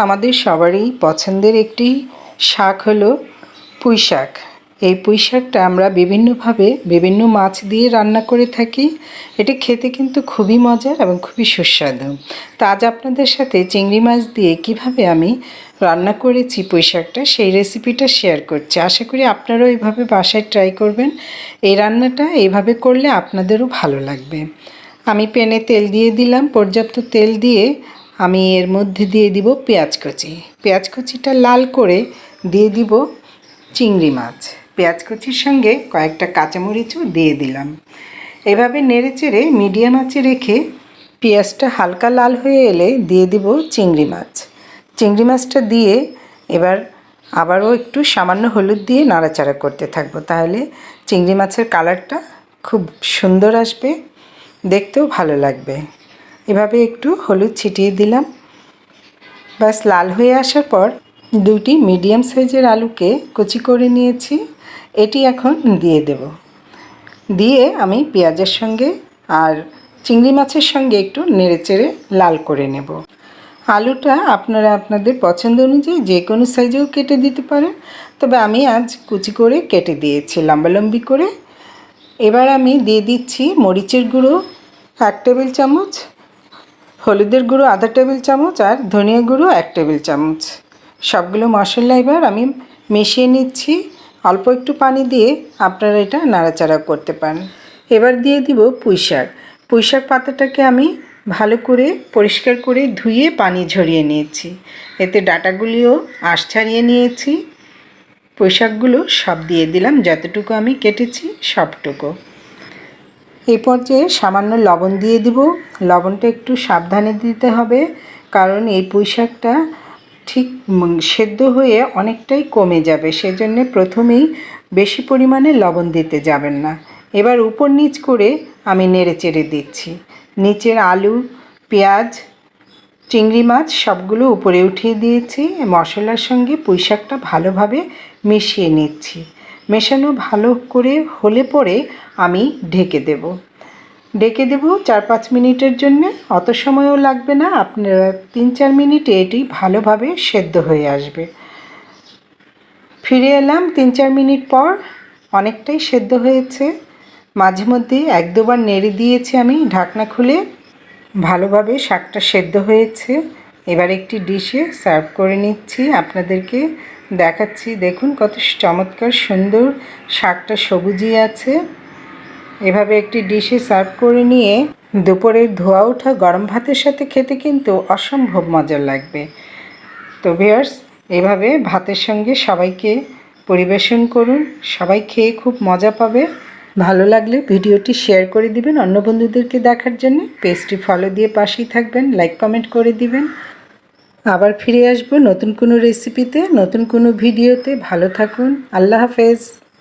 আমাদের সবারই পছন্দের একটি শাক হলো পুঁই শাক। এই পুঁই শাকটা আমরা বিভিন্নভাবে বিভিন্ন মাছ দিয়ে রান্না করে থাকি। এটা খেতে কিন্তু খুবই মজার এবং খুবই সুস্বাদু। তো আজ আপনাদের সাথে চিংড়ি মাছ দিয়ে কিভাবে আমি রান্না করেছি পুঁই শাকটা সেই রেসিপিটা শেয়ার করছি। আশা করি আপনারাও এইভাবে বাসায় ট্রাই করবেন। এই রান্নাটা এইভাবে করলে আপনাদেরও ভালো লাগবে। আমি প্যানে তেল দিয়ে দিলাম। পর্যাপ্ত তেল দিয়ে আমি এর মধ্যে দিয়ে দিব পেঁয়াজ কুচি। পেঁয়াজ কুচিটা লাল করে দিয়ে দিব চিংড়ি মাছ। পেঁয়াজ কুচির সঙ্গে কয়েকটা কাঁচামরিচও দিয়ে দিলাম। এভাবে নেড়েচেড়ে মিডিয়াম আঁচে রেখে পেঁয়াজটা হালকা লাল হয়ে এলে দিয়ে দিব চিংড়ি মাছ। চিংড়ি মাছটা দিয়ে এবার আবারও একটু সামান্য হলুদ দিয়ে নাড়াচাড়া করতে থাকবো, তাহলে চিংড়ি মাছের কালারটা খুব সুন্দর আসবে, দেখতেও ভালো লাগবে। এভাবে একটু হলুদ ছিটিয়ে দিলাম। ব্যাস লাল হয়ে আসার পর দুটি মিডিয়াম সাইজের আলুকে কুচি করে নিয়েছি, এটি এখন দিয়ে দেব। দিয়ে আমি পেঁয়াজের সঙ্গে আর চিংড়ি মাছের সঙ্গে একটু নেড়েচেড়ে লাল করে নেব। আলুটা আপনারা আপনাদের পছন্দ অনুযায়ী যে কোনো সাইজেও কেটে দিতে পারেন, তবে আমি আজ কুচি করে কেটে দিয়েছি লম্বালম্বি করে। এবার আমি দিয়ে দিচ্ছি মরিচের গুঁড়ো 1 টেবিল চামচ, হলুদের গুঁড়ো 1/2 টেবিল চামচ আর ধনিয়া গুঁড়ো 1 টেবিল চামচ। সবগুলো মশলা এবার আমি মিশিয়ে নিচ্ছি। অল্প একটু পানি দিয়ে আপনারা এটা নাড়াচাড়া করতে পারেন। এবার দিয়ে দিব পুঁই শাক। পুঁই শাক পাতাটাকে আমি ভালো করে পরিষ্কার করে ধুয়ে পানি ঝরিয়ে নিয়েছি। এতে ডাঁটাগুলিও আঁশ ছাড়িয়ে নিয়েছি। পুঁই শাকগুলো সব দিয়ে দিলাম, যতটুকু আমি কেটেছি সবটুকু। এই পর্যায়ে সামান্য লবণ দিয়ে দিব। লবণটা একটু সাবধানে দিতে হবে, কারণ এই পুঁই শাকটা ঠিক সেদ্ধ হয়ে অনেকটাই কমে যাবে, সেজন্য প্রথমেই বেশি পরিমাণে লবণ দিতে যাবেন না। এবার উপর নিচ করে আমি নেড়েচেড়ে দিচ্ছি। নিচের আলু, পেঁয়াজ, চিংড়ি মাছ সবগুলো উপরে উঠিয়ে দিয়েছি। মশলার সঙ্গে পুঁই শাকটা ভালোভাবে মিশিয়ে নিচ্ছি। মেশানো ভালো করে হলে পরে আমি ঢেকে দেব 4-5 মিনিটের জন্য। অত সময়ও লাগবে না, আপনারা 3-4 মিনিটে এটি ভালোভাবে সেদ্ধ হয়ে আসবে। ফিরে এলাম 3-4 মিনিট পর, অনেকটাই সেদ্ধ হয়েছে। মাঝে মধ্যে 1-2 বার নেড়ে দিয়েছি আমি ঢাকনা খুলে। ভালোভাবে শাকটা সেদ্ধ হয়েছে। এবার একটি ডিশে সার্ভ করে নিচ্ছি, আপনাদেরকে দেখাচ্ছি। দেখুন কত চমৎকার সুন্দর শাকটা সবুজই আছে। এভাবে একটি ডিশে সার্ভ করে নিয়ে দুপুরের ধোয়া ওঠা গরম ভাতের সাথে খেতে কিন্তু অসম্ভব মজার লাগবে। তো ভিউয়ার্স, এভাবে ভাতের সঙ্গে সবাইকে পরিবেশন করুন, সবাই খেয়ে খুব মজা পাবে। ভালো লাগলে ভিডিওটি শেয়ার করে দিবেন অন্য বন্ধুদেরকে দেখার জন্য। পেজটি ফলো দিয়ে পাশেই থাকবেন, লাইক কমেন্ট করে দিবেন। আবার ফিরে আসবো নতুন কোনো রেসিপিতে, নতুন কোনো ভিডিওতে। ভালো থাকুন, আল্লাহ হাফেজ।